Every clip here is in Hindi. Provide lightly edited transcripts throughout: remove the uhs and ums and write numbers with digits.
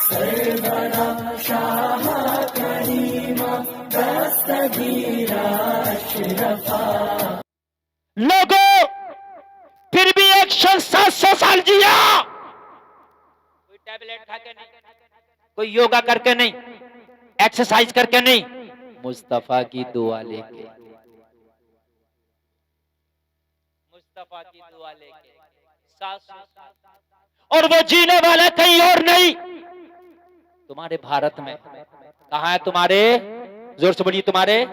सरवरा शाह करीमा दस्तगीरा अशरफा। लोगों, फिर भी 100-700 साल जिया। कोई टैबलेट खा के नहीं, कोई योगा करके नहीं, एक्सरसाइज करके नहीं, मुस्तफा की दुआ लेके, मुस्तफा की दुआ लेके 700 साल। और वो जीने वाला कहीं और नहीं, तुम्हारे भारत में। कहां है तुम्हारे? जोर से बोलिए, तुम्हारे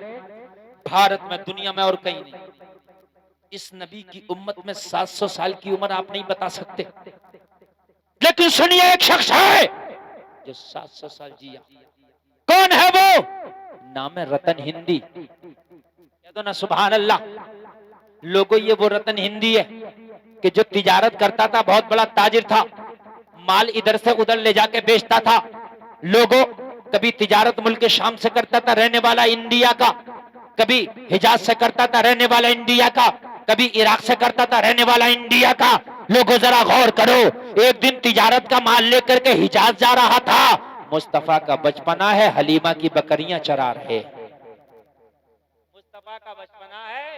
भारत में, दुनिया में और कहीं नहीं। इस नबी की उम्मत में 700 साल की उम्र आप नहीं बता सकते, लेकिन सुनिए, एक शख्स है जो 700 साल जिया। कौन है वो? नाम है रतन हिंदी। कह दो ना सुभान अल्लाह। लोगों, ये वो रतन हिंदी है कि जो तिजारत करता था, बहुत बड़ा ताजिर था, माल इधर से उधर ले जाके बेचता था। लोगों, कभी तिजारत मुल्क शाम से करता था, रहने वाला इंडिया का, कभी हिजाज से करता था, रहने वाला इंडिया का, कभी इराक से करता था, रहने वाला इंडिया का। लोगों, जरा गौर करो, एक दिन तिजारत का माल लेकर के हिजाज जा रहा था, मुस्तफा का बचपना है, हलीमा की बकरियां चरा रहे। मुस्तफा का बचपना है,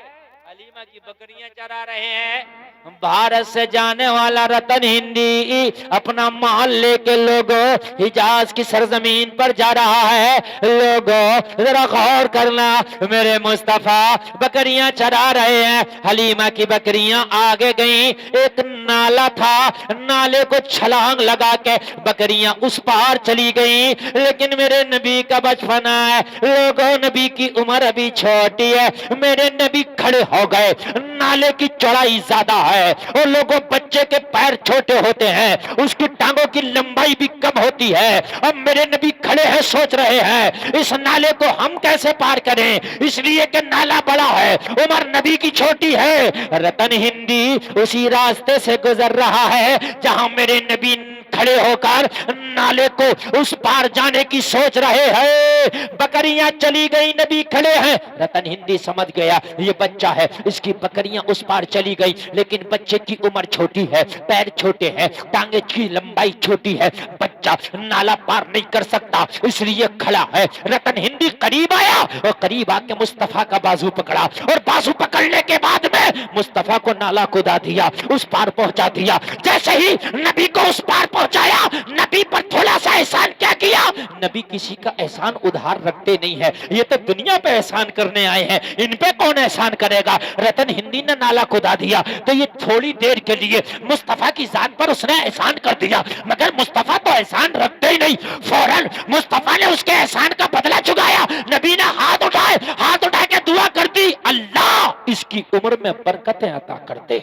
हलीमा की बकरियां चरा रहे हैं। भारत से जाने वाला रतन हिंदी अपना माल लेके लोगों हिजाज की सरजमीन पर जा रहा है। लोगों, जरा गौर करना, मेरे मुस्तफा बकरियां चरा रहे हैं, हलीमा की बकरियां आगे गई। एक नाला था, नाले को छलांग लगा के बकरियां उस पार चली गई। लेकिन मेरे नबी का बचपना है, लोगों, नबी की उम्र अभी छोटी है। मेरे नबी खड़े हो गए, नाले की चौड़ाई ज्यादा है, और लोगों, बच्चे के पैर छोटे होते हैं, उसकी टांगों की लंबाई भी कम होती है। अब मेरे नबी खड़े हैं, सोच रहे हैं इस नाले को हम कैसे पार करें, इसलिए कि नाला बड़ा है, उम्र नबी की छोटी है। रतन हिंदी उसी रास्ते से गुजर रहा है जहां मेरे नबी खड़े होकर नाले को उस पार जाने की सोच रहे हैं। बकरियां चली गई, नबी खड़े हैं। रतन हिंदी समझ गया ये बच्चा है, इसकी बकरियां उस पार चली गई, लेकिन बच्चे की उम्र छोटी है, पैर छोटे हैं, टांगे की लंबाई छोटी है, बच्चा नाला पार नहीं कर सकता, इसलिए खड़ा है। रतन हिंदी करीब आया और करीब आके मुस्तफा का बाजू पकड़ा, और बाजू पकड़ने के बाद में मुस्तफा को नाला कुदा दिया, उस पार पहुंचा दिया। जैसे ही नबी को उस पार पहुंचाया, नबी पर थोड़ा सा एहसान क्या किया? नबी किसी का एहसान उधार रखते नहीं है, ये तो दुनिया पे एहसान करने आए हैं, इन पे कौन एहसान करेगा? रतन हिंदी ने नाला खुदा दिया तो ये थोड़ी देर के लिए मुस्तफा की जात पर उसने एहसान कर दिया, मगर मुस्तफा तो एहसान रखते ही नहीं। फौरन मुस्तफा ने उसके एहसान का बदला चुकाया। नबी ने हाथ उठाए, हाथ उठा के दुआ कर दी, अल्लाह इसकी उम्र में बरकतें अता कर दे।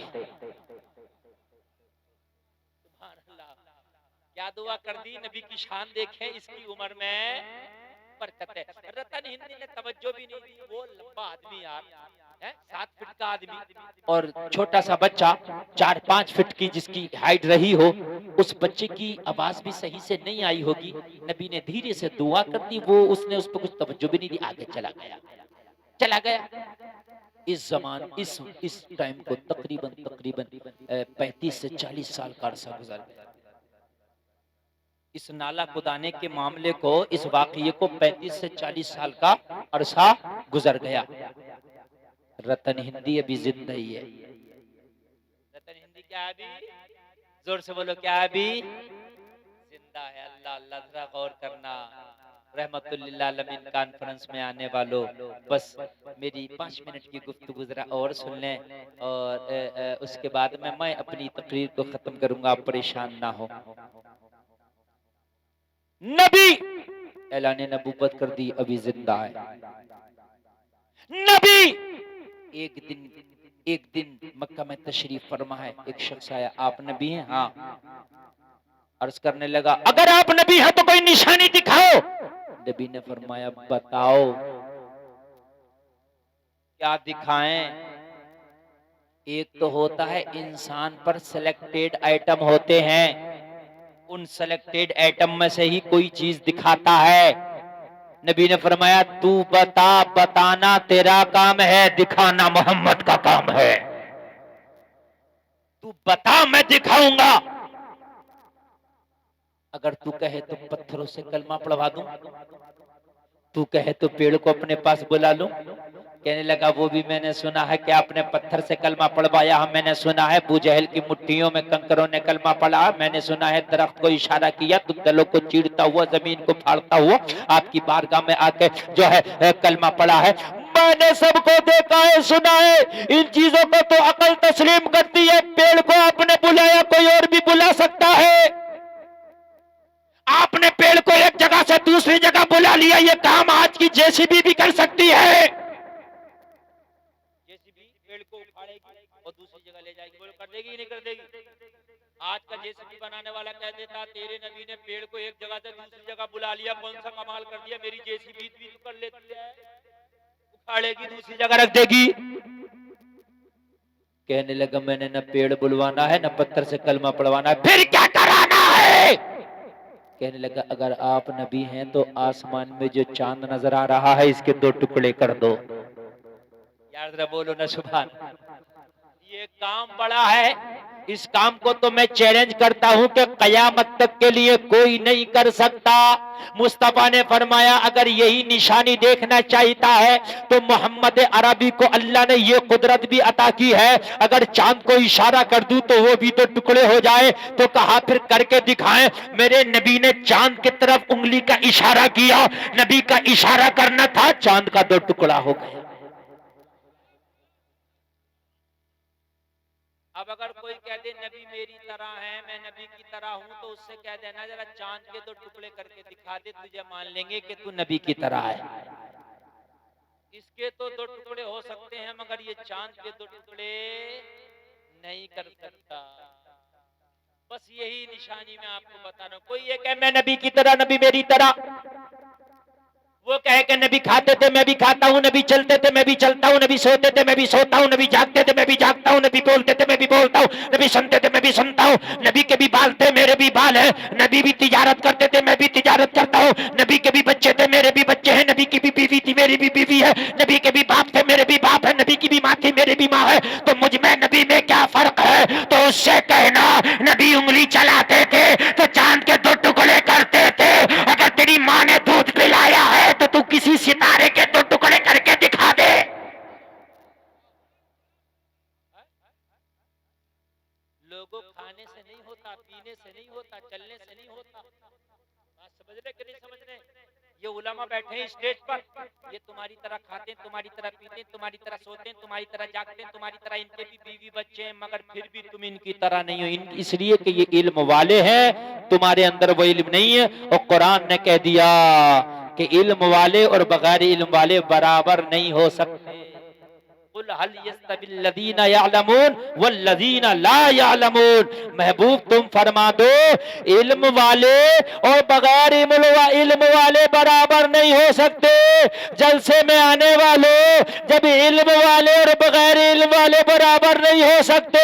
क्या दुआ कर दी? नबी की शान देखें, इसकी उम्र में बरकत है। रतन हिंदी ने तवज्जो भी नहीं दी। वो लंबा आदमी यार है, 7 फीट का आदमी, और छोटा सा बच्चा 4-5 फीट की जिसकी हाइट रही हो, उस बच्चे की आवाज भी सही से नहीं आई होगी। नबी ने धीरे से दुआ कर दी, वो उसने उस पर कुछ तवज्जो भी नहीं दी, आगे चला गया। इस जमान इस टाइम को तकरीबन 35 से 40 साल का अरसा गुजर गया। इस नाला खुदाने के मामले को, इस वाकये को 35 से 40 साल का अरसा गुजर गया। रतन हिंदी अभी जिंदा ही है। रतन हिंदी क्या अभी? जोर से बोलो, क्या अभी जिंदा है? अल्लाह अल्लाह, जरा गौर करना। रहमतुल्लिल आलमीन कॉन्फ्रेंस में आने वालों, बस मेरी 5 मिनट की गुफ्तगू जरा और सुन लें, और उसके बाद में मैं अपनी तकरीर को खत्म करूंगा, आप परेशान ना हो। नबी ऐलान नबूवत कर दी, अभी जिंदा है। नबी एक दिन मक्का में तशरीफ फरमा है। एक शख्स आया, आप नबी हैं? हाँ। अर्ज करने लगा, अगर आप नबी हैं तो कोई निशानी दिखाओ। नबी ने फरमाया, बताओ क्या दिखाएं? एक तो होता है इंसान पर सिलेक्टेड आइटम होते हैं, उन सिलेक्टेड आइटम में से ही कोई चीज दिखाता है। नबी ने फरमाया, तू बता, बताना तेरा काम है, दिखाना मोहम्मद का काम है। तू बता, मैं दिखाऊंगा। अगर तू कहे तो पत्थरों से कलमा पढ़वा दूं, तू कहे तो पेड़ को अपने पास बुला लूं। कहने लगा वो भी मैंने सुना है कि आपने पत्थर से कलमा पढ़वाया, मैंने सुना है अबू जहल की मुट्ठियों में कंकरों ने कलमा पढ़ा, मैंने सुना है दरख्त को इशारा किया तो गलों को चीरता हुआ जमीन को फाड़ता हुआ आपकी बारगाह में आके जो है कलमा पढ़ा है। मैंने सबको देखा है, सुना है, इन चीजों को तो अकल तस्लीम करती है। पेड़ को आपने बुलाया, कोई और भी बुला सकता है। आपने पेड़ को एक जगह से दूसरी जगह बुला लिया, ये काम आज की जेसीबी भी कर सकती है। जेसीबी पेड़ को उखाड़ेगी और दूसरी जगह ले जाएगी, वो कर देगी नहीं कर देगी? आज का जेसीबी बनाने वाला कह देता तेरे नबी ने पेड़ को एक जगह से दूसरी जगह बुला लिया, कौन सा कमाल कर दिया, मेरी जेसीबी भी तो कर लेती है, उखाड़ेगी दूसरी जगह रख देगी। कहने लगा मैंने न पेड़ बुलवाना है न पत्थर से कलमा पढ़वाना है, फिर क्या कराना है? कहने लगा अगर आप नबी हैं तो आसमान में जो चांद नजर आ रहा है इसके 2 टुकड़े कर दो। यार जरा बोलो ना सुभान। ये काम बड़ा है, इस काम को तो मैं चैलेंज करता हूं कि कयामत तक के लिए कोई नहीं कर सकता। मुस्तफा ने फरमाया अगर यही निशानी देखना चाहता है तो मोहम्मद अरबी को अल्लाह ने ये कुदरत भी अता की है, अगर चांद को इशारा कर दूं तो वो भी तो टुकड़े हो जाए। तो कहा फिर करके दिखाएं। मेरे नबी ने चांद की तरफ उंगली का इशारा किया, नबी का इशारा करना था, चांद का 2 टुकड़ा हो गया। अब अगर कोई कह दे नबी मेरी तरह है, मैं नबी की तरह हूं, तो उससे कह देना जरा चांद के 2 टुकड़े करके दिखा दे, तुझे मान लेंगे कि तू नबी की तरह है। इसके तो 2 टुकड़े हो सकते हैं मगर ये चांद के 2 टुकड़े नहीं कर सकता। बस यही निशानी मैं आपको बता रहा हूं। कोई ये कहे मैं नबी की तरह, नबी मेरी तरह, वो कहे कि नबी खाते थे मैं भी खाता हूँ, नबी चलते थे मैं भी चलता हूँ, नबी सोते थे मैं भी सोता हूँ, नबी जागते थे मैं भी जागता हूँ, नबी बोलते थे मैं भी बोलता हूँ, नबी सुनते थे मैं भी सुनता हूँ, नबी के भी बाल थे मेरे भी बाल हैं, नबी भी तिजारत करते थे मैं भी तिजारत करता हूँ, नबी के भी बच्चे थे मेरे भी बच्चे हैं, नबी की भी बीवी थी मेरी भी बीवी है, नबी के भी बाप थे मेरे भी बाप है, नबी की भी माँ थी मेरी भी माँ है, तो मुझ में नबी में क्या फर्क है? तो उससे कहना नबी उंगली चलाते थे तो चांद के 2 टुकड़े करते थे। अगर तेरी माँ ने दूध पिलाया है तो तू किसी सितारे के 2 टुकड़े करके दिखा दे। लोगों खाने से नहीं होता, पीने से नहीं होता, चलने से नहीं होता। बात समझ रहे कि नहीं समझ रहे? ये उलमा बैठे हैं स्टेज पर, ये तुम्हारी तरह खाते हैं, तुम्हारी तरह पीते हैं, तुम्हारी तरह सोते हैं, तुम्हारी तरह जागते हैं, तुम्हारी तरह इनके भी बीवी बच्चे हैं, मगर फिर भी तुम इनकी तरह नहीं हो। इसलिए कि ये इल्म वाले हैं, तुम्हारे अंदर वो इल्म नहीं है। और कुरान ने कह दिया कि इल्म वाले और बगैर इल्म वाले बराबर नहीं हो सकते। कुल हल यस्तविल्लज़ीना यअलमून वल्लज़ीना ला यअलमून। महबूब तुम फरमा दो इल्म वाले और बगैर इल्म वाले बराबर नहीं हो सकते। जलसे में आने वालों, जब इल्म वाले और बगैर इल्म वाले बराबर नहीं हो सकते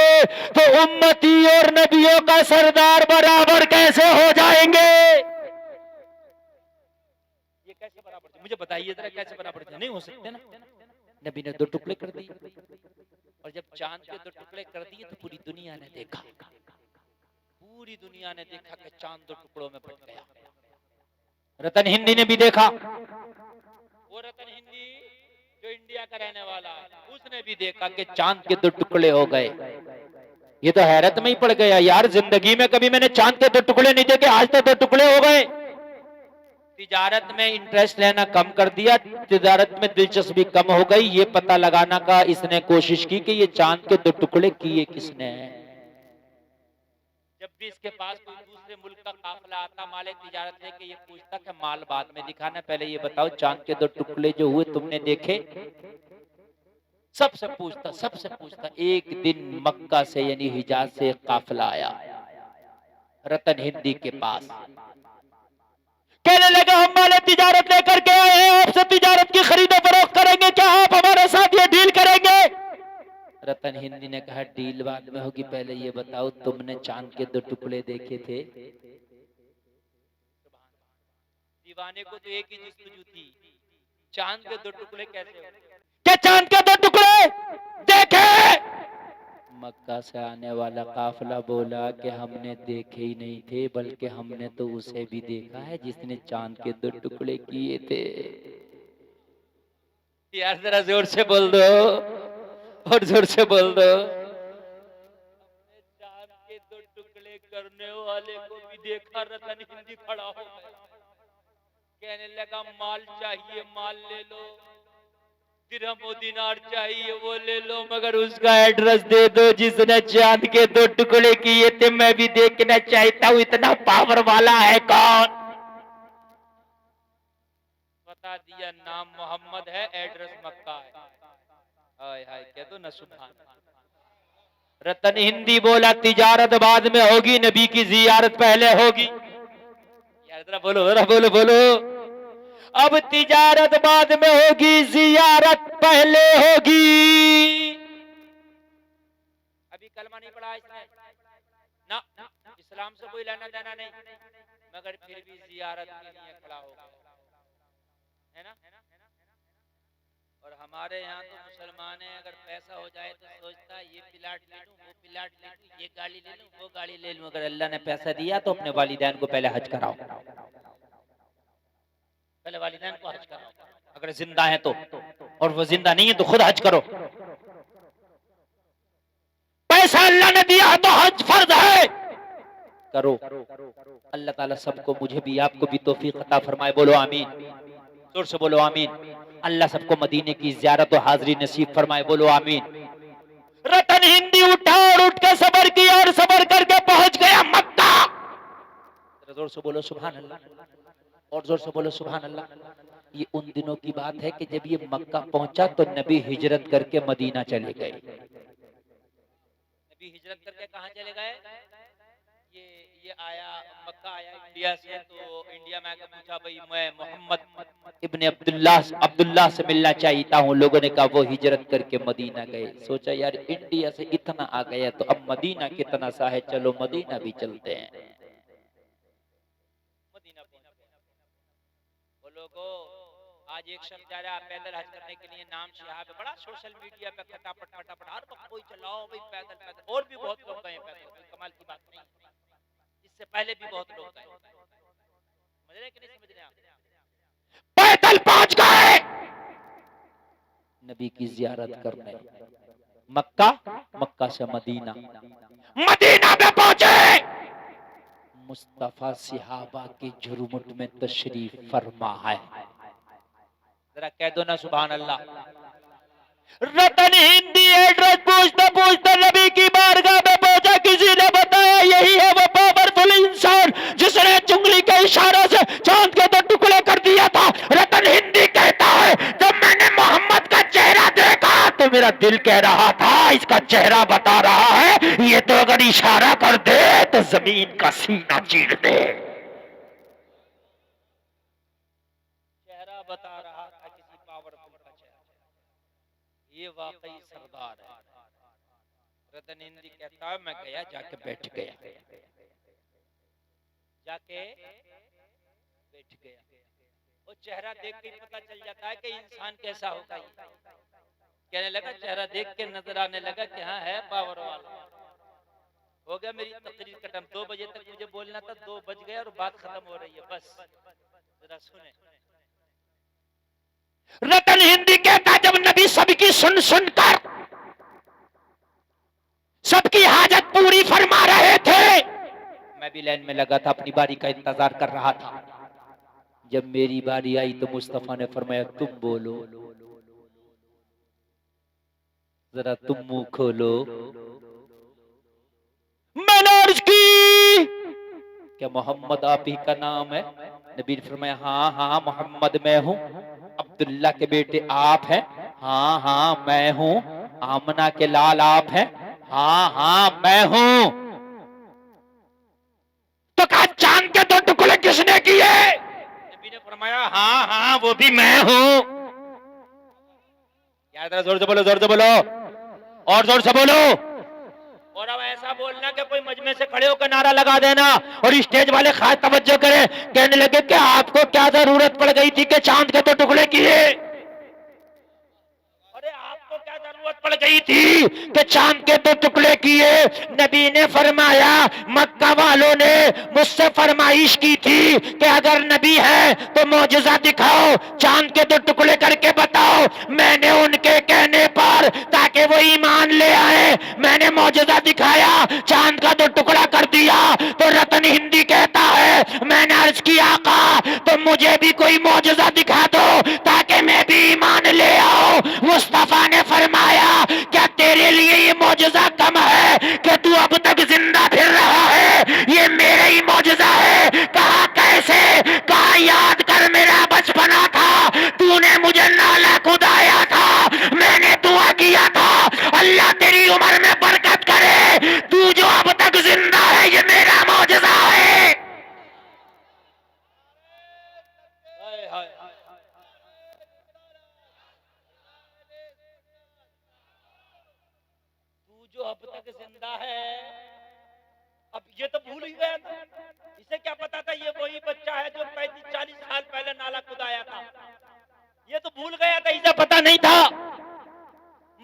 तो उम्मती और नबियों का सरदार बराबर कैसे हो जाएंगे? ये कैसे बराबर? मुझे बताइए जरा, कैसे बराबर? नहीं हो सकते ना। नबी ने 2 टुकड़े कर दिए, और जब चांद के 2 टुकड़े कर दिए तो पूरी दुनिया ने देखा, पूरी दुनिया ने देखा कि चांद 2 टुकड़ों में बट गया। रतन हिंदी ने भी देखा, वो रतन हिंदी जो इंडिया का रहने वाला है, उसने भी देखा कि चांद के 2 टुकड़े हो गए। ये तो हैरत में ही पड़ गया, यार जिंदगी में कभी मैंने चांद के 2 टुकड़े नहीं देखे, आज तो 2 टुकड़े हो गए। तिजारत में इंटरेस्ट लेना कम कर दिया, तिजारत में दिलचस्पी कम हो गई। ये पता लगाना का इसने कोशिश की कि ये चांद के 2 टुकड़े किए किसने हैं। जब भी इसके पास कोई दूसरे मुल्क का काफिला आता माले तिजारत लेके, ये पूछता कि माल बाद में दिखाना, पहले ये बताओ चांद के 2 टुकड़े जो हुए तुमने देखे? सबसे पूछता। एक दिन मक्का से यानी हिजाज से एक काफिला आया रतन हिंदी के पास, कहने लगा हम माले तिजारत लेकर के आए हैं, आपसे तिजारत की खरीदो फरोख्त करेंगे, क्या आप हमारे साथ ये डील करेंगे? रतन हिंदी ने कहा डील बाद में होगी, पहले ये बताओ तुमने चांद के 2 टुकड़े देखे थे? दीवाने को तो एक ही जिस्तजू थी, चांद के 2 टुकड़े कैसे? क्या चांद के 2 टुकड़े देखे? मक्का से आने वाला काफिला बोला कि हमने देखे ही नहीं थे, बल्कि हमने तो उसे भी देखा है जिसने चांद के 2 टुकड़े किए थे। यार जरा जोर से बोल दो, और जोर से बोल दो। चांद के 2 टुकड़े करने वाले को भी देखा। रतन हिंदी खड़ा हो गया, कहने लगा माल चाहिए माल ले लो, दिरहम और दिनार चाहिए वो ले लो, मगर उसका एड्रेस दे दो जिसने चांद के 2 टुकड़े किए थे। मैं भी देखना चाहता हूँ इतना पावर वाला है कौन। बता दिया नाम मोहम्मद है, एड्रेस मक्का है। हाय हाय कह दो ना सुभान। रतन हिंदी बोला तिजारत बाद में होगी, नबी की जियारत पहले होगी। यार जरा बोलो, जरा बोलो बोलो। अब तिजारत बाद में होगी, जियारत पहले होगी। अभी कलमा नहीं पढ़ा इसने ना, इस्लाम से कोई लेना देना नहीं, मगर फिर भी जियारत के लिए खड़ा हो गया है ना। और हमारे यहाँ तो मुसलमान है, अगर पैसा हो जाए तो सोचता है ये प्लाट ले लूं, वो प्लाट ले लूं, ये गाड़ी ले लूं, वो गाड़ी ले लूं। अगर अल्लाह ने पैसा दिया तो अपने वालिदैन को पहले हज कराओ, पहले वालिदैन को हज कराओ अगर जिंदा है तो, और वो जिंदा नहीं है तो खुद हज करो। पैसा अल्लाह ने दिया तो हज फर्ज है, करो। अल्लाह ताला सबको, मुझे भी आपको भी तौफीक अता फरमाए। बोलो आमीन, जोर से बोलो आमीन। अल्लाह सबको मदीने की ज़ियारत और हाज़री नसीब फरमाए। बोलो आमीन। रतन हिंदी उठा और उठ के सबर किया और सबर करके पहुंच गया मक्का। जोर से बोलो सुभान अल्लाह, और जोर से बोलो सुभान अल्लाह। ये उन दिनों की बात है कि जब ये मक्का पहुंचा तो नबी हिजरत करके मदीना चले गए। नबी हिजरत करके कहां चले गए? ये आया मक्का आया इंडिया से, तो इंडिया में आकर पूछा भाई मैं मोहम्मद इब्ने अब्दुल्लाह से मिलना चाहता हूँ। लोगों ने कहा वो हिजरत करके मदीना गए। सोचा यार इंडिया से इतना आ गया तो अब मदीना कितना सा है, चलो मदीना भी चलते हैं। मदीना वो लोगों, आज एक शख्स जा रहा है पैदल हज करने के लिए, नाम से यहाँ पे बड़ा सोशल मीडिया पे फटाफट फटाफट हर वक्त कोई चलाओ भाई पैदल पैदल, और भी बहुत लोग गए पैदल, कमाल की बात नहीं, इससे पहले भी बहुत लोग गए। समझ रहे कि नहीं समझ रहे आप? पैदल पहुंच गए नबी की जियारत करने मक्का, मक्का से मदीना, मदीना में पहुंचे मुस्तफा सहाबा के झुरमुट में तशरीफ फरमा है। जरा कह दो ना सुभान अल्लाह। रतन हिंदी एड्रेस पूछते पूछते नबी की बारगाह में पहुंचा। किसी ने बताया यही है वो पावरफुल इंसान जिसने उंगली के इशारों से चांद के 2 टुकड़े कर दिया था। रतन हिंदी कहता है जब मैंने मोहम्मद का चेहरा देखा तो मेरा दिल कह रहा था इसका चेहरा बता रहा है ये तो अगर इशारा कर दे तो जमीन का सीना चीर दे। चेहरा बता रहा था किसी पावरफुल का चेहरा, ये वाकई सरदार है। रतन हिंदी कहता है मैं गया, जाके बैठ गया, जाके बैठ गया। वो चेहरा देख के पता चल जाता है कि इंसान कैसा होगा। कहने लगा, चेहरा देख के नजर आने लगा कि हाँ है पावर वाला। हो गया मेरी तकरीर का टाइम, 2 बजे तक मुझे बोलना था, 2 बज गए और बात खत्म हो रही है। बस जरा सुने। रतन हिंदी कहता जब नबी सबकी सुन सुनकर सबकी हाजत पूरी फरमा रहे थे, मैं भी लाइन में लगा था, अपनी बारी का इंतजार कर रहा था। जब मेरी बारी आई तो मुस्तफा ने फरमाया तुम बोलो, जरा तुम मुंह खोलो। मैंने अर्ज की क्या मोहम्मद आप ही का नाम है? नबी ने फरमाया हाँ हाँ मोहम्मद मैं हूँ। अब्दुल्ला के बेटे आप हैं? हाँ हाँ मैं हूँ। आमना के लाल आप हैं? हाँ हाँ मैं हूँ। तो कहा चांद के 2 टुकड़े किसने किए? नबी ने फरमाया हाँ हाँ वो भी मैं हूँ। यार जरा जोर से बोलो, जोर से बोलो, और जोर से बोलो। और अब ऐसा बोलना कि कोई मजमे से खड़े होकर नारा लगा देना और स्टेज वाले खास तवज्जो करें, कहने लगे कि आपको क्या जरूरत पड़ गई थी कि चांद के 2 टुकड़े किए? अरे आपको क्या जरूरत नौबत पड़ गई थी कि चांद के 2 टुकड़े किए। नबी ने फरमाया, मक्का वालों ने मुझसे फरमाइश की थी कि अगर नबी है तो मौजज़ा दिखाओ, चांद के 2 टुकड़े करके बताओ। मैंने उनके कहने पर, ताकि वो ईमान ले आए, मैंने मौजज़ा दिखाया, चांद का 2 टुकड़ा कर दिया। तो रतन हिंदी कहता है, मैंने अर्ज किया आका तो मुझे भी कोई मौजज़ा दिखा दो ताकि मैं भी ईमान ले आओ। मुस्तफा ने फरमाया, क्या तेरे लिए ये मौजज़ा कम है कि तू अब तक जिंदा फिर रहा है? ये मेरा ही मौजज़ा है। कहा कैसे? कहा याद कर, मेरा बचपना था, तूने मुझे नाला खुदाया था, मैंने दुआ किया था अल्लाह तेरी उम्र में बरकत करे, तू जो अब तक जिंदा है ये मेरा मौजज़ा है। तू जो अब तक जिंदा है, अब ये तो भूल ही गया था। इसे क्या पता था ये वही बच्चा है जो 35-40 साल पहले नाला खुदाया था। ये तो भूल गया था, इसे पता नहीं था।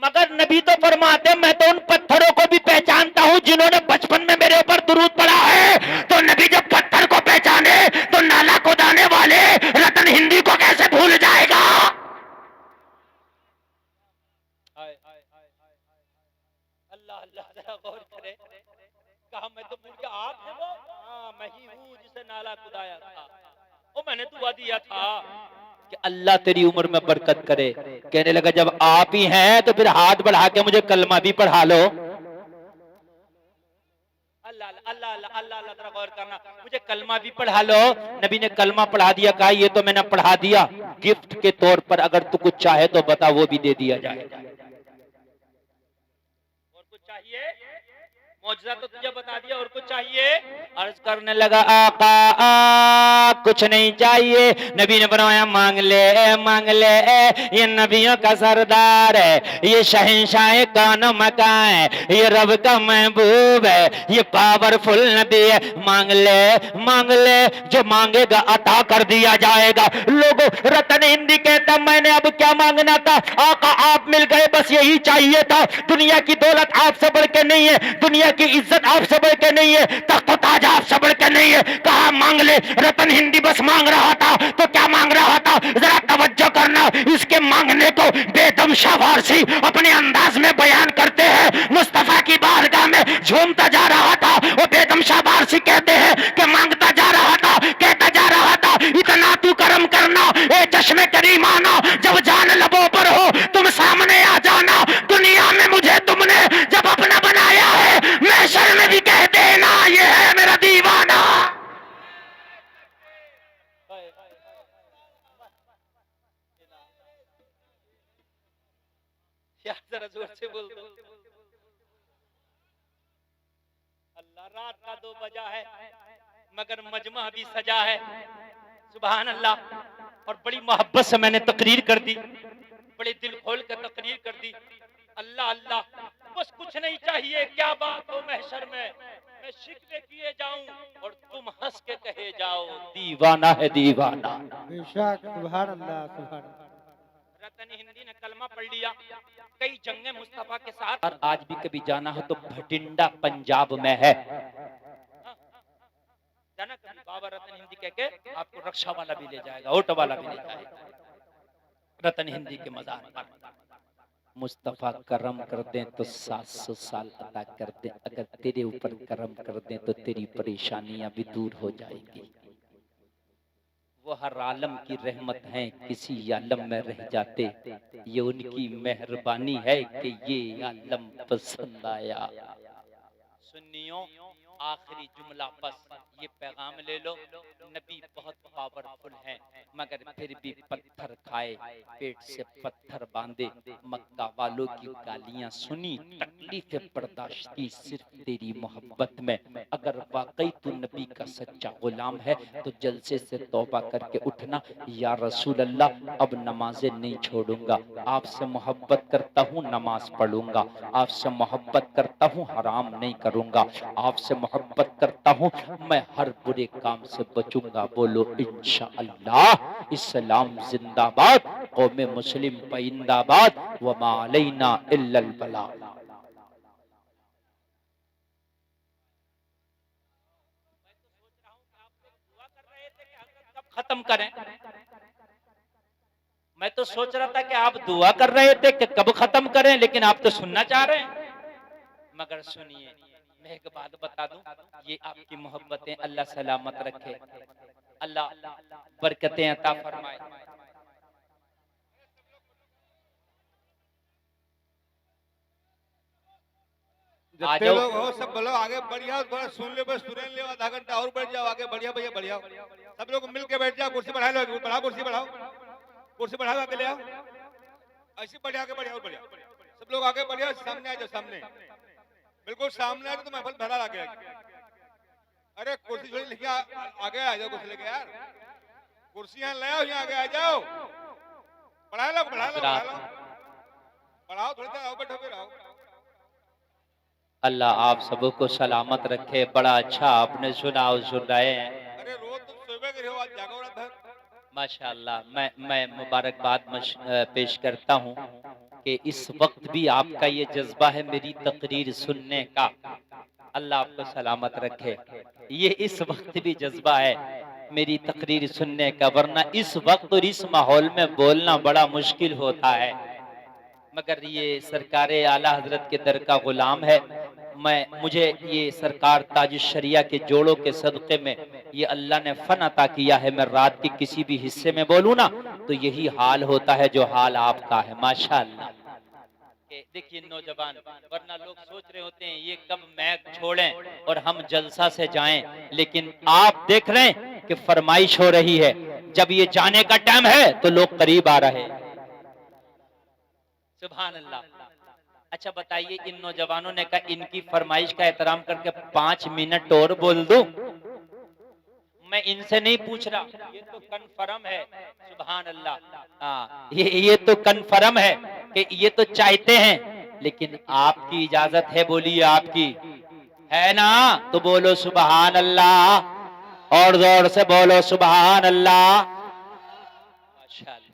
मगर नबी तो फरमाते, मैं तो उन पत्थरों को भी पहचानता हूं जिन्होंने बचपन में मेरे ऊपर दुरूद पढ़ा है। तो नबी जब पत्थर को पहचाने तो नाला खुदाने वाले रतन हिंदी को कैसे भूल जाएगा? अल्लाह अल्लाह, जरा गौर करे। कहा मैं तो भूल गया, आप हैं वो? हाँ मैं ही हूँ जिसे नाला खुदाया था। ओ मैंने दुआ दिया था कि अल्लाह तेरी उम्र में बरकत करे। कहने लगा, जब आप ही हैं तो फिर हाथ बढ़ा के मुझे कलमा भी पढ़ा लो। अल्लाह अल्लाह अल्लाह अल्लाह, जरा गौर करना, मुझे कलमा भी पढ़ा लो। नबी ने कलमा पढ़ा दिया। कहा ये तो मैंने पढ़ा दिया, गिफ्ट के तौर पर अगर तू कुछ चाहे तो बता, वो भी दे दिया जाएगा। और कुछ चाहिए? मौजज़ा तो तुझे बता दिया, और कुछ चाहिए? अर्ज करने लगा, आका कुछ नहीं चाहिए। नबी ने फरमाया, मांग ले मांग ले, ये नबियों का सरदार है, ये शहंशाह कान मका है, ये रब का महबूब है, ये पावरफुल नबी है। मांग ले, जो मांगेगा अता कर दिया जाएगा। लोगों, रतन हिंदी कहता, मैंने अब क्या मांगना था आका, आप मिल गए, बस यही चाहिए था। दुनिया की दौलत आपसे बढ़ के नहीं है, दुनिया की इज्जत आपसे बढ़ के नहीं है, तख्त ताज आपसे बढ़ के नहीं है। कहा मांग ले। रतन हिंदी बस मांग रहा था। तो क्या मांग रहा था? जरा तवज्जो करना, इसके मांगने को बेदम शाबाशी अपने अंदाज में बयान करते हैं। मुस्तफा की बारगाह में झूमता जा रहा था। वो बेदम शाबाशी कहते हैं कि मांगता जा रहा था, कहता जा रहा था, इतना तू करम करना ए चश्मे करीमाना, जब जान लबों पर हो तुम सामने आ जाना। दुनिया में मुझे तुमने जब अपना बनाया है, महशर में भी कह देना ये है मेरा दीवाना। यार जरा जोर से बोल दो। अल्लाह, रात का 2 बजा है मगर मजमा भी सजा है। सुभान अल्लाह। और बड़ी मोहब्बत से मैंने तकरीर कर दी, बड़े दिल खोल कर तकरीर कर दी। अल्लाह अल्लाह, बस कुछ नहीं चाहिए, क्या बात हो महशर में, मैं शिकवे किए जाऊं और तुम हंस के कहे जाओ, दीवाना है दीवाना। बेशक, सुभान अल्लाह, सुभान अल्लाह। रतन हिंदी ने कलमा पढ़ लिया, कई जंगे मुस्तफा के साथ। और आज भी कभी जाना हो तो भटिंडा पंजाब में है, जाना कभी, बाबा रतन हिंदी कह के आपको रक्षा वाला भी ले जाएगा, ऑटो वाला भी ले जाएगा। रतन हिंदी के मज़ार पर मुस्तफा करम कर दें तो 700 साल अता कर दें, अगर तेरे ऊपर करम कर दें तो तेरी परेशानियां भी दूर हो जाएगी। वो हर आलम की रहमत है, किसी आलम में रह जाते, ये उनकी मेहरबानी है कि ये आलम पसंद आया। सुन्नियों, आखिरी जुमला बस ये पैगाम ले लो, नबी बहुत पावरफुल हैं, मगर फिर भी पत्थर खाए, पेट से पत्थर बांधे, मक्का वालों की गालियां सुनी, तकलीफें बर्दाश्त की सिर्फ तेरी मोहब्बत में। अगर वाकई तू नबी का सच्चा गुलाम है तो जलसे से तौबा करके उठना, या रसूल अल्लाह अब नमाजें नहीं छोड़ूंगा, आपसे मोहब्बत करता हूँ नमाज पढ़ूंगा, आपसे मोहब्बत करता हूँ हराम नहीं करूंगा, आपसे मोहब्बत करता हूँ मैं हर बुरे काम से बचूंगा। बोलो इंशाअल्लाह। इस्लाम जिंदाबाद, कौम मुस्लिम जिंदाबाद व मा अलैना इल्लल बलाग। खत्म करें, मैं तो सोच रहा था कि आप दुआ कर रहे थे कि कब खत्म करें, लेकिन आप तो सुनना चाह रहे हैं। मगर सुनिए, मैं एक बात बता दूं, ये आपकी मोहब्बतें अल्लाह सलामत रखे, अल्लाह बरकतें अता फरमाए। जितने लोग हो सब बोलो आगे बढ़ जाओ, थोड़ा सुन ले, बस सुन ले, आधा घंटा और बैठ जाओ, आगे बढ़िया भैया बढ़िया, सब लोग मिल के बैठ जाओ, कुर्सी बढ़ा लो, बढ़ाओ कुर्सी बढ़ाओ, कुर्सी बढ़ाओ, आगे ले आओ, ऐसे बढ़िया, आगे बढ़िया और बढ़िया, सब लोग आगे बढ़िया, सामने आ जाओ, सामने बिल्कुल सामने आ जाओ, तो महफिल भरा आगे। अरे कुर्सी छोड़ी लेके आगे आ जाओ, कुर्सी लेके यार, कुर्सियां ले आओ, यहाँ आगे आ जाओ, बढ़ा लो बढ़ा लो बढ़ा लो, बढ़ाओ थोड़ी देर, आओ बैठो फिर आओ। अल्लाह आप सबको सलामत रखे। बड़ा अच्छा आपने सुना और सुन रहे हैं। अरे रोज तुम सोए के रहो, आज जागो रात भर। माशाअल्लाह, मैं मुबारकबाद पेश करता हूँ कि इस वक्त भी आपका ये जज्बा है मेरी तकरीर सुनने का। अल्लाह आपको सलामत रखे। ये इस वक्त भी जज्बा है मेरी तकरीर सुनने का, वरना इस वक्त और इस माहौल में बोलना बड़ा मुश्किल होता है। मगर ये सरकार आला हजरत के दर का गुलाम है। मुझे ये सरकार ताज शरिया के जोड़ों के सदक़े में ये अल्लाह ने फन अता किया है। मैं रात के किसी भी हिस्से में बोलूँ ना तो यही हाल होता है जो हाल आपका है। माशाअल्लाह। देखिए नौजवान, वरना लोग सोच रहे होते हैं ये कब मैक छोड़ें और हम जलसा से जाएं, लेकिन आप देख रहे हैं कि फरमाइश हो रही है। जब ये जाने का टाइम है तो लोग करीब आ रहे हैं। सुभान अल्लाह। अच्छा बताइए, इन नौजवानों ने कहा इनकी फरमाइश का एहतराम करके 5 मिनट और बोल दूं। मैं इनसे नहीं पूछ रहा, ये तो कन्फर्म है। सुभान अल्लाह। हाँ, ये तो कन्फर्म है कि ये तो चाहते हैं, लेकिन आपकी इजाजत है, बोलिए आपकी है ना? तो बोलो सुभान अल्लाह, और जोर से बोलो सुभान अल्लाह। माशाअल्लाह।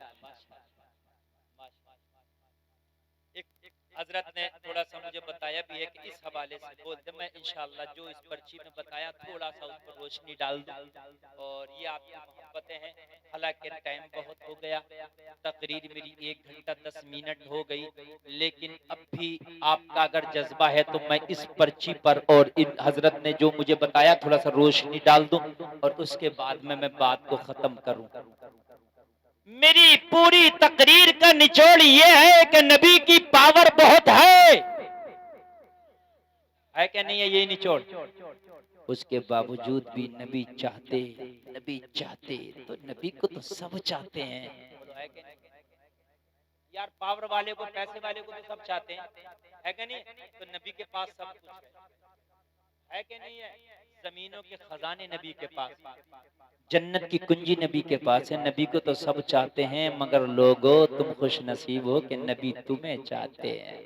हजरत ने थोड़ा सा मुझे बताया भी है कि इस हवाले से बोल दे। मैं इंशाअल्लाह जो इस पर्ची में बताया थोड़ा सा उस पर रोशनी डाल दूं। और ये आपकी मोहब्बतें हैं। हालांकि टाइम बहुत हो गया, तकरीर मेरी 1 घंटा 10 मिनट हो गई, लेकिन अब भी आपका अगर जज्बा है तो मैं इस पर्ची पर और इन हजरत ने जो मुझे बताया थोड़ा सा रोशनी डाल दूं और उसके बाद में मैं बात को खत्म करूं। मेरी पूरी तकरीर का निचोड़ ये है कि नबी की पावर बहुत है क्या नहीं है? यही निचोड़। उसके बावजूद भी नबी चाहते तो नबी को तो सब चाहते हैं यार। पावर वाले को, पैसे वाले को तो सब चाहते हैं, है क्या नहीं? तो नबी के पास सब कुछ है क्या नहीं है? जमीनों के खजाने नबी के पास, जन्नत की कुंजी नबी के पास है। नबी को तो सब चाहते हैं, मगर लोगों तुम खुश नसीब हो कि नबी तुम्हें चाहते हैं।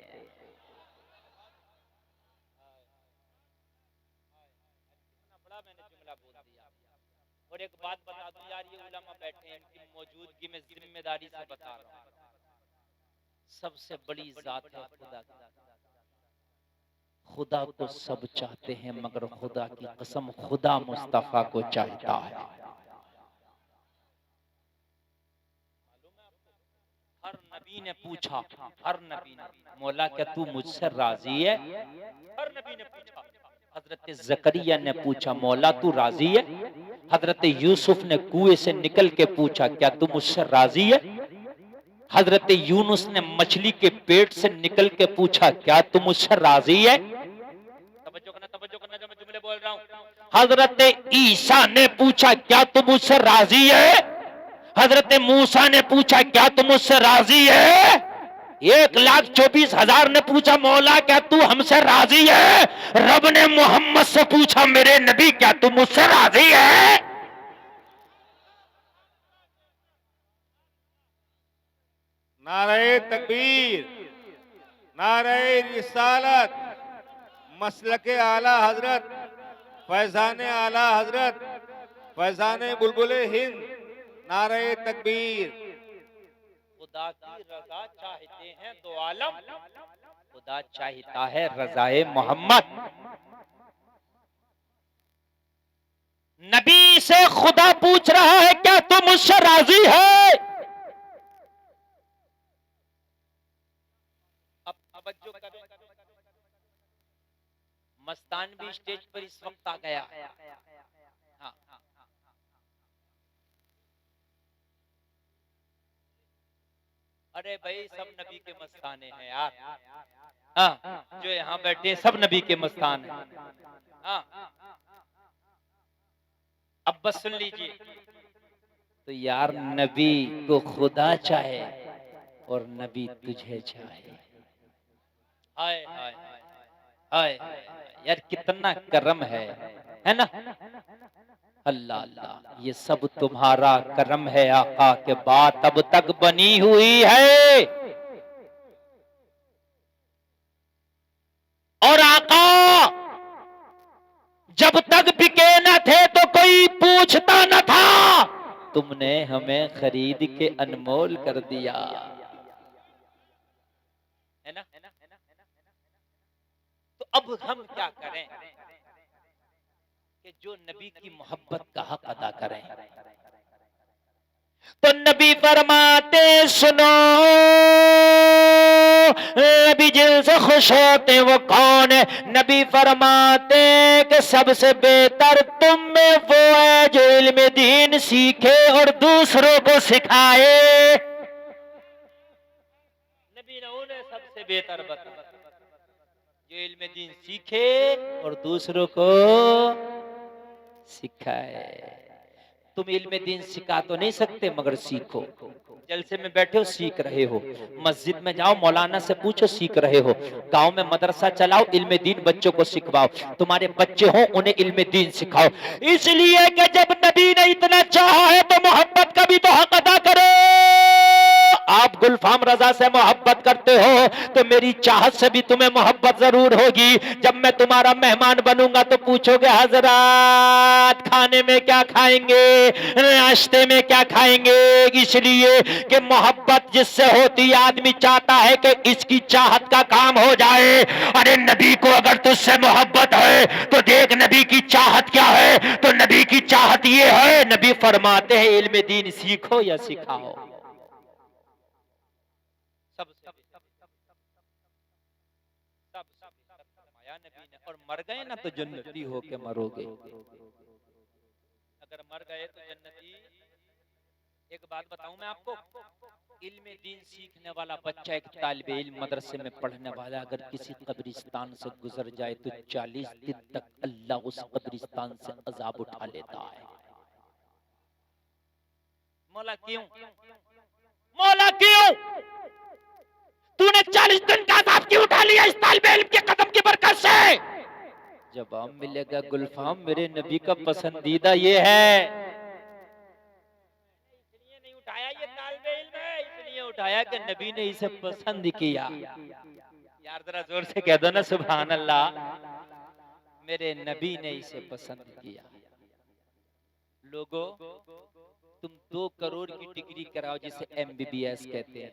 बड़ा मैंने जुमला बोल दिया। और एक बात बता दूं यार, ये उलमा बैठे हैं, इनकी मौजूदगी में जिम्मेदारी से बता रहा हूं, सबसे बड़ी जात है खुदा की। खुदा को सब चाहते हैं, मगर खुदा की कसम खुदा मुस्तफा को चाहता है। हर नबी ने पूछा, हर नबी ने, मौला क्या तू मुझसे राजी है? हर नबी ने पूछा। हजरत जकरिया ने पूछा, मौला तू राजी है? हजरत यूसुफ ने कुएं से निकल के पूछा, क्या तू मुझसे राजी है? हजरत यूनुस ने मछली के पेट से निकल के पूछा, क्या तू मुझसे राजी है? तवज्जो करना जो मैं जुमले बोल रहा हूं। हजरत ईसा ने पूछा, क्या तू मुझसे राजी है? हजरत मूसा ने पूछा, क्या तू मुझसे राजी है? 1,24,000 ने पूछा, मौला क्या तू हमसे राजी है? रब ने मोहम्मद से पूछा, मेरे नबी क्या तू मुझसे राजी है? नारे तकबीर, नारे रिसालत, मसलके आला हजरत, फैजाने आला हजरत, फैजाने बुलबुले हिंद, नारे तकबीर। खुदा की रजा चाहते हैं दो आलम, खुदा चाहता है रजाए मोहम्मद। नबी से खुदा पूछ रहा है क्या तुम मुझसे राजी है? अब तवज्जो करें, मस्तान भी स्टेज पर इस वक्त आ गया। हाँ, अरे भाई सब नबी के मस्ताने हैं यार। हाँ, जो यहाँ बैठे सब नबी के मस्तान हैं। हाँ, अब बस सुन लीजिए, तो यार नबी को खुदा चाहे और नबी तुझे चाहे। हाय हाय हाय हाय, यार कितना करम है ना? अल्लाह अल्लाह, ये सब तुम्हारा करम है आका के बात अब तक बनी हुई है। और आका जब तक बिके न थे तो कोई पूछता न था, तुमने हमें खरीद के अनमोल कर दिया, है ना? तो अब हम क्या करें कि जो नबी की मोहब्बत का हक अदा करें? तो नबी फरमाते सुनो, नबी जिनसे खुश होते वो कौन है? नबी फरमाते कि सबसे बेहतर तुम में वो है जो इल्म दीन सीखे और दूसरों को सिखाए। नबी ने उन्हें सबसे बेहतर बताया जो इल्म दीन सीखे और दूसरों को सिखाए। तुम इल्म दीन सिखा तो नहीं सकते मगर सीखो। जलसे में बैठे हो सीख रहे हो, मस्जिद में जाओ मौलाना से पूछो सीख रहे हो, गांव में मदरसा चलाओ इल्म दीन बच्चों को सिखवाओ, तुम्हारे बच्चे हो उन्हें इल्म दीन सिखाओ। इसलिए कि जब नबी ने इतना चाहा है तो मोहब्बत का भी तो हक अदा करो। आप गुलफाम रजा से मोहब्बत करते हो तो मेरी चाहत से भी तुम्हें मोहब्बत जरूर होगी। जब मैं तुम्हारा मेहमान बनूंगा तो पूछोगे हजरत खाने में क्या खाएंगे, नाश्ते में क्या खाएंगे। इसलिए कि मोहब्बत जिससे होती आदमी चाहता है कि इसकी चाहत का काम हो जाए। अरे नबी को अगर तुझसे मोहब्बत है तो देख नबी की चाहत क्या है। तो नबी की चाहत ये है, नबी फरमाते हैं इल्म दीन सीखो या सिखाओ। नबी ने, और मर गए ना तो जन्नती होके मरोगे। अगर मर गए तो जन्नती। एक बात बताऊं मैं आपको, इल्म दीन सीखने वाला बच्चा, एक तालिबे इल्म मदरसे में पढ़ने वाला अगर किसी कब्रिस्तान से गुजर जाए तो 40 दिन तक अल्लाह उस कब्रिस्तान से अजाब उठा लेता है। मौला क्यों? मौला क्यों तूने 40 दिन का अजाब क्यों उठा लिया इस तालिबे इल्म के कदम की बरकत से? जवाब मिलेगा गुलफाम मेरे नबी का पसंदीदा ये है, इसलिए नहीं उठाया, ये तालिबे इल्म है इसलिए उठाया कि नबी ने इसे पसंद किया। यार जरा जोर से कह दो ना सुभान अल्लाह, मेरे नबी ने इसे पसंद किया। लोगों तुम 2 करोड़ की डिग्री कराओ जिसे MBBS कहते हैं,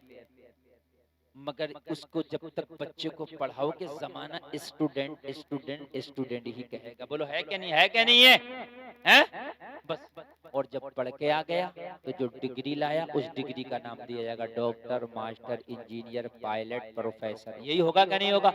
मगर उसको जब तक बच्चे को पढ़ाओगे जमाना स्टूडेंट स्टूडेंट स्टूडेंट ही कहेगा। बोलो है क्या नहीं है? क्या नहीं है? हैं? बस। और जब पढ़ के आ गया तो जो डिग्री लाया उस डिग्री का नाम दिया जाएगा doctor, master, engineer, pilot, professor. यही होगा क्या नहीं होगा?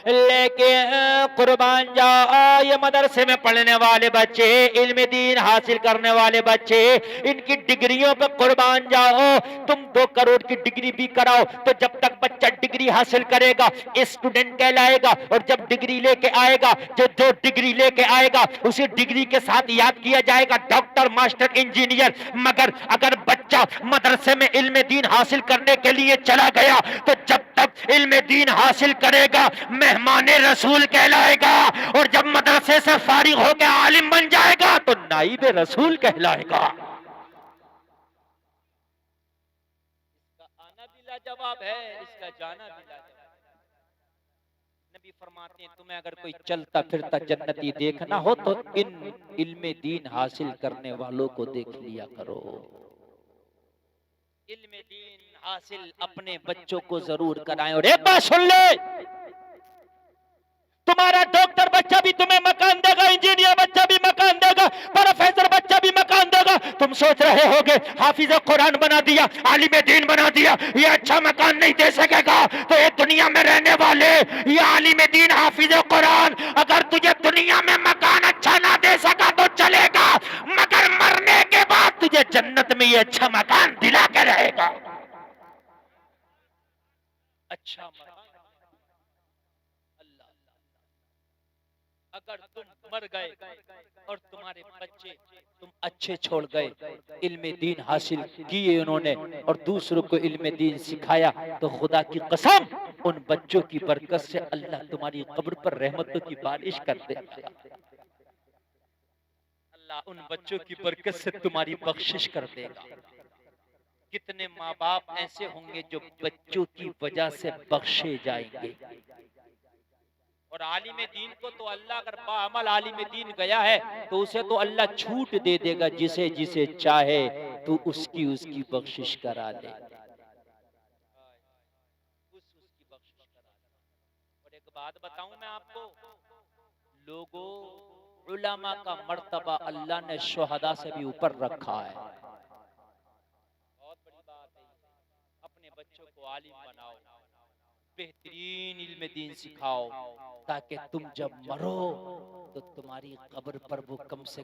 लेकिन कुर्बान जाओ ये मदरसे में पढ़ने वाले बच्चे, इल्म दीन हासिल करने वाले बच्चे, इनकी डिग्रियों पे कुर्बान जाओ। तुम 2 करोड़ की डिग्री भी कराओ तो जब तक बच्चा डिग्री हासिल करेगा स्टूडेंट कहलाएगा। और जब डिग्री लेके आएगा, जो डिग्री लेके आएगा उसी डिग्री के साथ याद किया जाएगा डॉक्टर, मास्टर, इंजीनियर। मगर अगर बच्चा मदरसे में इल्म दीन हासिल करने के लिए चला गया तो जब तक इल्म दीन हासिल करेगा मेहमाने रसूल कहलाएगा। और जब मदरसे से फारिग होकर आलिम बन जाएगा तो नाइब रसूल कहलाएगा। जवाब है, इसका जाना भी लाजवाब। नबी फरमाते हैं तुम्हें अगर कोई चलता फिरता जन्नती देखना हो तो इन इल्म दीन हासिल करने वालों को देख लिया करो। इल्म दीन हासिल अपने बच्चों को जरूर कराएं। और एक बात सुन ले, तुम्हारा डॉक्टर बच्चा भी तुम्हें मकान देगा, इंजीनियर बच्चा भी मकान देगा, प्रोफेसर बच्चा भी मकान देगा। तुम सोच रहे होगे हाफिज कुरान बना दिया, आलिम दीन बना दिया, ये अच्छा मकान नहीं दे सकेगा। तो ये दुनिया में रहने वाले ये आलिम दीन हाफिज कुरान, अगर तुझे दुनिया में मकान अच्छा ना दे सका तो चलेगा, मगर मरने के बाद तुझे जन्नत में ये अच्छा मकान दिला के रहेगा। अच्छा मकान अगर तुम मर गए और तुम्हारे बच्चे तुम अच्छे छोड़ गए, इल्म दीन हासिल किए उन्होंने और दूसरों को इल्म दीन सिखाया, तो खुदा की कसम उन बच्चों की बरकत से अल्लाह तुम्हारी कब्र पर रहमतों की बारिश कर देगा। अल्लाह उन बच्चों की बरकत से तुम्हारी बख्शिश कर देगा। कितने माँ बाप ऐसे होंगे जो बच्चों की वजह से बख्शे जाएंगे। और आलिम दीन को तो अल्लाह अगर बाअमल आलिम दीन गया है तो उसे तो अल्लाह छूट दे देगा, जिसे जिसे चाहे तो उसकी बख्शिश करा दे, उसकी बख्शिश करा दे। और एक बात बताऊं मैं आपको, लोगों उलमा का मर्तबा अल्लाह ने शुहदा से भी ऊपर रखा है। बहुत बड़ी बात है। अपने बच्चों को आलिम बनाओ, बेहतरीन इल्म दीन सिखाओ, ताकि तुम जब मरो तो तुम्हारी कब्र पर वो कम से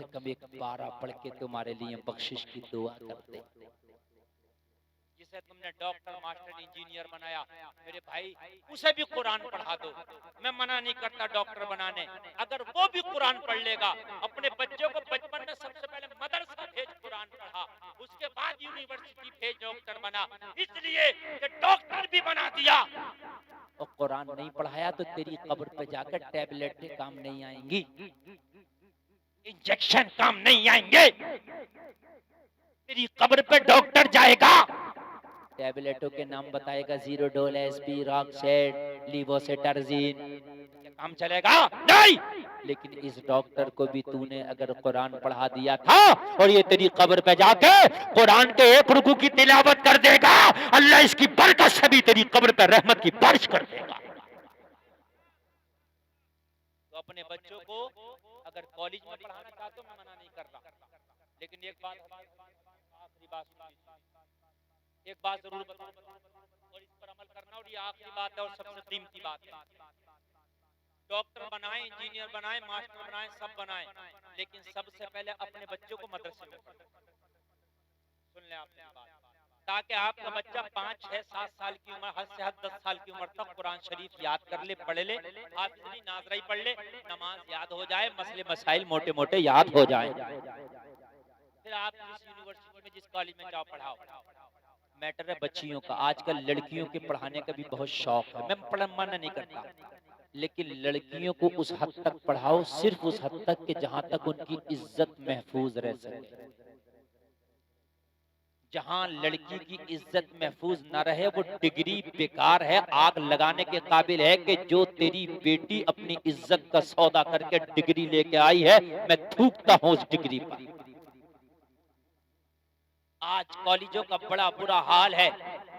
कम एक पारा पढ़ के तुम्हारे लिए बख्शिश की दुआ करते। जिसे तुमने डॉक्टर मास्टर इंजीनियर बनाया, मेरे भाई उसे भी कुरान पढ़ा दो। मैं मना नहीं करता डॉक्टर बनाने, अगर वो भी कुरान पढ़ लेगा, अपने बच्चों को बचपन में सबसे पहले मदरसा भेज कुरान पढ़ा, उसके बाद यूनिवर्सिटी भेज डॉक्टर बना, इसलिए कि डॉक्टर भी बना दिया और कुरान नहीं पढ़ाया तो तेरी कब्र पे जाकर टैबलेट काम नहीं आएंगी, इंजेक्शन काम नहीं आएंगे। तेरी कब्र पे डॉक्टर जाएगा, टैबलेटों के नाम बताएगा, जीरोडोल, एसपी, रॉक्सेट, लीवोसेटार्जिन, काम चलेगा नहीं। लेकिन इस डॉक्टर को भी तूने अगर कुरान पढ़ा दिया था और ये तेरी कब्र पे जाके कुरान के एक रुकू की तिलावत कर देगा, अल्लाह इसकी बरकत से भी तेरी कब्र पे रहमत की बारिश कर देगा। तो अपने बच्चों को अगर कॉलेज में पढ़ाना चाहते हो, मैं मना नहीं कर रहा, लेकिन एक बात आखिरी बात, एक बात जरूर बताऊं और इस पर अमल करना, और ये आखिरी बात है और सबसे कीमती बात है। डॉक्टर बनाएं, इंजीनियर बनाएं, मास्टर बनाएं, सब बनाएं, लेकिन सबसे पहले अपने बच्चों को मदरसे में सुन ले आपने बात, ताकि आपका बच्चा 5, 6, 7 साल की उम्र, हद से हद 10 साल की उम्र तक कुरान शरीफ याद कर ले, पढ़ ले, हाफिज़ी नाज़राई पढ़ ले, नमाज याद हो जाए, मसले मसाइल मोटे मोटे याद हो जाए। फिर आप जिस यूनिवर्सिटी में, जिस कॉलेज में जाओ पढ़ाओ। मैटर है बच्चियों का, आजकल लड़कियों के पढ़ाने का भी बहुत शौक है, मैं मना नहीं करता, लेकिन लड़कियों को उस हद तक पढ़ाओ, सिर्फ उस हद तक कि जहां तक उनकी इज्जत महफूज रह सके। जहां लड़की की इज्जत महफूज न रहे वो डिग्री बेकार है, आग लगाने के काबिल है कि जो तेरी बेटी अपनी इज्जत का सौदा करके डिग्री लेके आई है, मैं थूकता हूं उस डिग्री पर। आज कॉलेजों का बड़ा बुरा हाल है,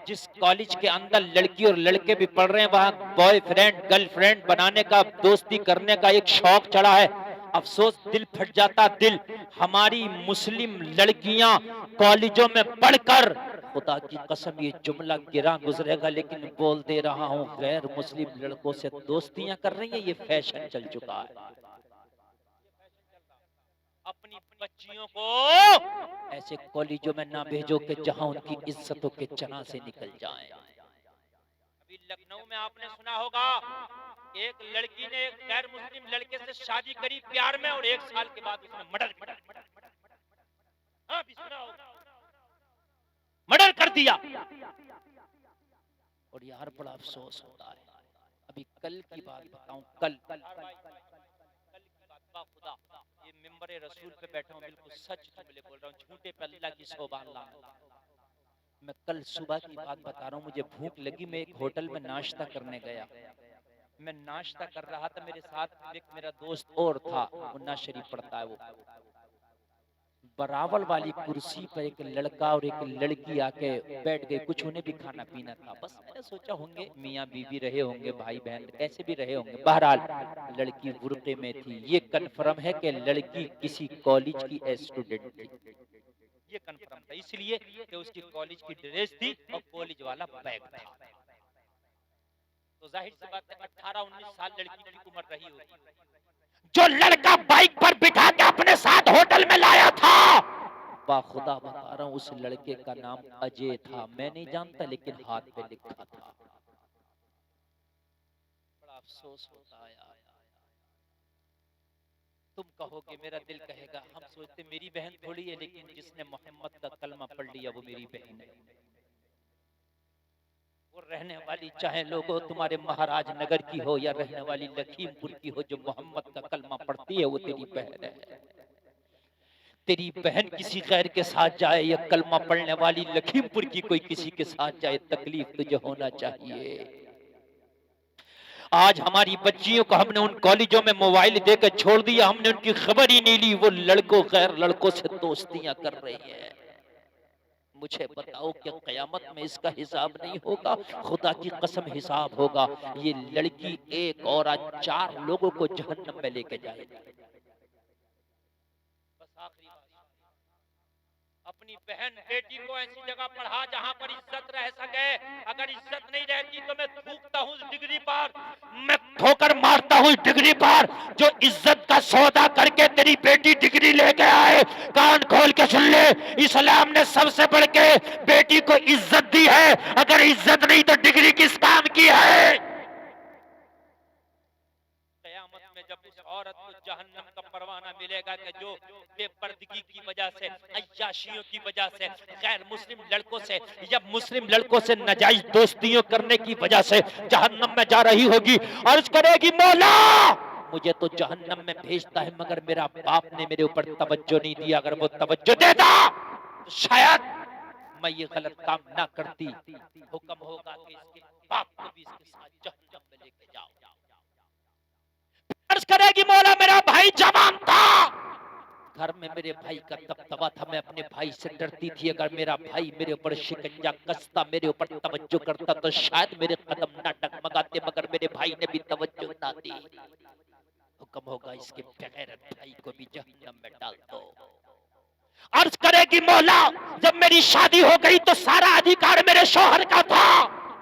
जिस कॉलेज के अंदर लड़की और लड़के भी पढ़ रहे हैं, वहां बॉयफ्रेंड गर्लफ्रेंड बनाने का, दोस्ती करने का एक शौक चढ़ा है। अफसोस, दिल फट जाता दिल। हमारी मुस्लिम लड़कियां कॉलेजों में पढ़कर, खुदा की कसम ये जुमला गिरा गुजरेगा लेकिन बोल दे रहा हूं, गैर मुस्लिम लड़कों से दोस्तियां कर रही हैं, ये फैशन चल चुका है। अपनी बच्चियों को ऐसे कॉलेजों में ना भेजो कि जहां उनकी इज्जतों के चना से निकल जाएं। अभी लखनऊ में आपने सुना होगा, एक लड़की ने एक गैर मुस्लिम लड़के से शादी करी प्यार में, और 1 साल के बाद उसने मर्डर कर दिया। और यार बड़ा अफसोस होता है। अभी कल की बात बताऊं, कल खुदा, ये मिंबरे रसूल पे बैठा हूं, बिल्कुल सच जुमले बोल रहा हूं, झूठे पे अल्लाह की सोबान लाना। मैं कल सुबह की बात बता रहा हूं, मुझे भूख लगी, मैं एक होटल में नाश्ता करने गया। मैं नाश्ता कर रहा था, मेरे साथ एक मेरा दोस्त और था, मुन्ना शरीफ पढ़ता है वो। बराबर वाली कुर्सी पर एक लड़का और एक लड़की आके बैठ गए। कुछ उन्हें भी खाना पीना था। बस मैंने सोचा होंगे मियाँ बीवी रहे होंगे, भाई बहन कैसे भी रहे होंगे। बहरहाल लड़की बुर्के में थी। ये कन्फर्म है कि लड़की किसी कॉलेज की स्टूडेंट थी। ये कन्फर्म था इसलिए कि उसकी कॉलेज की ड्रेस थी और कॉलेज वाला बैग था। तो जाहिर सी बात है 18-19 साल लड़की की उम्र रही होगी। जो लड़का बाइक पर बिठा के अपने साथ होटल में लाया था, बाखुदा बता रहा हूं उस लड़के का नाम अजय था। मैं नहीं जानता लेकिन हाथ पे लिखा था। बड़ा अफसोस होता है यार। तुम कहोगे, मेरा दिल कहेगा, हम सोचते मेरी बहन थोड़ी है, लेकिन जिसने मोहम्मद का कलमा पढ़ लिया वो मेरी बहन है। वो रहने वाली चाहे लोगों तुम्हारे महाराज नगर की हो या रहने वाली लखीमपुर की हो, जो मोहम्मद का कलमा पढ़ती है वो तेरी बहन है। तेरी बहन किसी गैर के साथ जाए या कलमा पढ़ने वाली लखीमपुर की कोई किसी के साथ जाए, तकलीफ तुझे होना चाहिए। आज हमारी बच्चियों को हमने उन कॉलेजों में मोबाइल देकर छोड़ दिया, हमने उनकी खबर ही नहीं ली। वो लड़कों गैर लड़कों से दोस्तियां कर रही है। मुझे बताओ कि कयामत में इसका हिसाब नहीं होगा? खुदा की कसम हिसाब होगा। ये लड़की एक और आज 4 लोगों को जहन्नम में लेके जाएगी। बस आखिरी बात, अपनी बहन बेटी को ऐसी जगह पढ़ा जहां पर इज्जत रह सके। अगर इज्जत नहीं रहती तो मैं थूकता हूं डिग्री पर, मैं ठोकर मारता हूं डिग्री पर। जो इज्जत का सौदा करके तेरी बेटी डिग्री लेके आए, कान खोल के सुन ले, इस्लाम ने सबसे बढ़ के बेटी को इज्जत दी है। अगर इज्जत नहीं तो डिग्री किस काम की है? कयामत में जब उस औरत को जहन्नम का परवाना मिलेगा कि जो बेपर्दगी की वजह से, अय्याशियों की वजह से, गैर मुस्लिम लड़कों से या मुस्लिम लड़कों से नाजायज दोस्तियों करने की वजह से जहन्नम में जा रही होगी। अर्ज करेगी, मौला मुझे तो जहन्नम में भेजता है, मगर मेरा बाप ने मेरे ऊपर तवज्जो नहीं दिया। अगर वो तवज्जो देता तो शायद मैं ये गलत काम ना करती। हुक्म होगा कि इसके बाप को भी इसके साथ जहन्नम में लेके जाओ। अर्ज करेगी, मौला मेरा भाई जवान था, घर में मेरे भाई का दबदबा था, मैं अपने भाई से डरती थी। अगर मेरा भाई मेरे ऊपर शिकंजा कसता, मेरे ऊपर तवज्जो करता तो शायद मेरे कदम ना डगमगाते, मगर मेरे भाई ने भी तवज्जो ना दी। हुक्म होगा इसके बेगैरत भाई को भी जहन्नम में डाल दो। अर्ज करेगी, मौला जब मेरी शादी हो गई तो सारा अधिकार मेरे शौहर का था,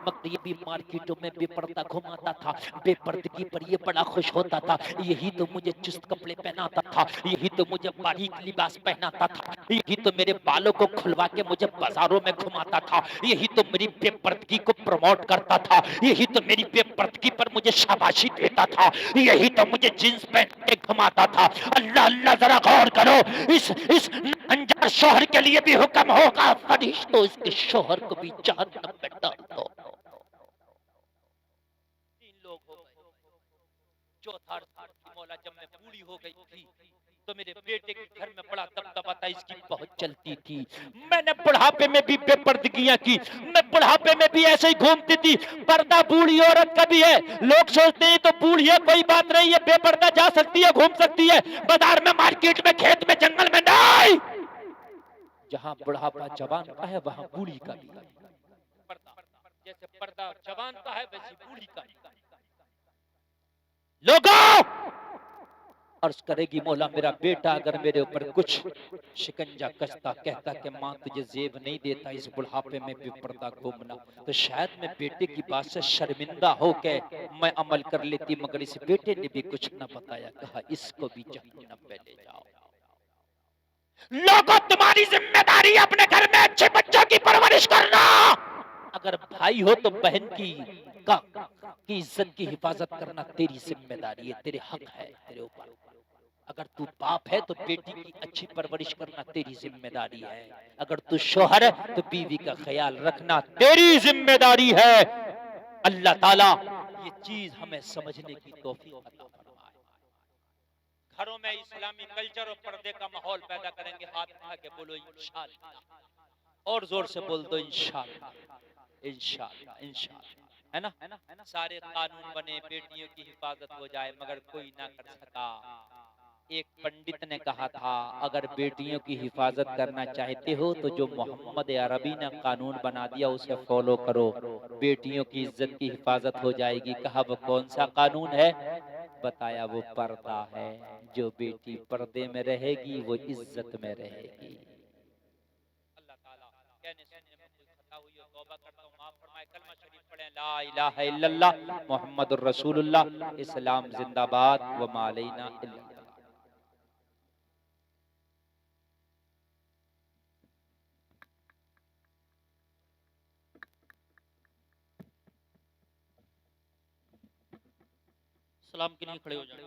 मगर ये भी मार्केटों में बेपर्दा घुमाता था, बेपर्दगी पर ये बड़ा खुश होता था। यही तो मुझे चुस्त कपड़े पहनाता था, यही तो मुझे बारीक लिबास पहनाता था, यही तो मेरे बालों को खुलवा के मुझे बाजारों में घुमाता था, यही तो मेरी बेपर्दगी को प्रमोट करता था, यही तो मेरी बेपर्दगी पर मुझे शाबाशी देता था, यही तो मुझे जींस पहन के घुमाता था। अल्लाह अल्लाह, जरा गौर करो, इस अनजान शौहर के लिए भी हुक्म होगा, फरिश्तों इसके शौहर को भी जहन्नम में डाल दो। चौथा मौला जब मैं बूढ़ी हो गई थी तो मेरे बेटे के घर में बड़ा दबदबा था, इसकी बहुत चलती थी। मैंने बुढ़ापे में भी बेपर्दगियां की, मैं बुढ़ापे में भी ऐसे ही घूमती थी। पर्दा बूढ़ी औरत का भी है। लोग सोचते हैं तो बूढ़ी है कोई बात नहीं है, बेपर्दा जा सकती है, घूम सकती है, बाजार में, मार्केट में, खेत में, जंगल में नहीं। जहां बुढ़ापा जवान का है वहां बूढ़ी का भी पर्दा, जैसे पर्दा जवान का है वैसे बूढ़ी का। लोगों अर्ज करेगी, मौला मेरा बेटा अगर मेरे ऊपर कुछ शिकंजा कसता, कहता कि माँ तुझे जेब नहीं देता इस बुढ़ापे में भी पर्दा घूमना, तो शायद मैं बेटे की बात से शर्मिंदा हो के मैं अमल कर लेती, मगर इस बेटे ने भी कुछ न बताया, कहा इसको भी जहन्नम में ले जाओ। लोगों तुम्हारी जिम्मेदारी है अपने घर में अच्छे बच्चों की परवरिश करना। अगर भाई हो तो बहन की इज्जत की हिफाजत करना तेरी जिम्मेदारी है, तेरे हक है तेरे ऊपर। अगर तू बाप है तो बेटी की अच्छी परवरिश करना तेरी जिम्मेदारी है। अगर तू शौहर है तो बीवी का ख्याल रखना तेरी जिम्मेदारी है। अल्लाह ताला ये चीज हमें समझने की तौफीक अता फरमाए। घरों में इस्लामी कल्चर और पर्दे का माहौल पैदा करेंगे। हाथ उठा के बोलो इंशाअल्लाह, और जोर से बोल दो इंशाअल्लाह, इंशाअल्लाह, इंशाअल्लाह, है ना। सारे कानून बने, बेटियों की हिफाजत हो जाए, मगर कोई ना कर सका। एक पंडित ने कहा था, अगर बेटियों की हिफाजत करना चाहते हो तो जो मोहम्मद अरबी ने कानून बना दिया उसे फॉलो करो, बेटियों की इज्जत की हिफाजत हो जाएगी। कहा वो कौन सा कानून है? बताया वो पर्दा है। जो बेटी पर्दे में रहेगी वो इज्जत में रहेगी। अल्लाह ताला कहने सुनने में कोई खता हुई हो तौबा करता हूँ, माफ फरमाए। कलमा शरीफ पढ़ें, ला इलाहा इल्लल्लाह मुहम्मदुर रसूलुल्लाह। इस्लाम जिंदाबाद व मा अलैना इल्ला। सलाम के लिए खड़े हो जाए।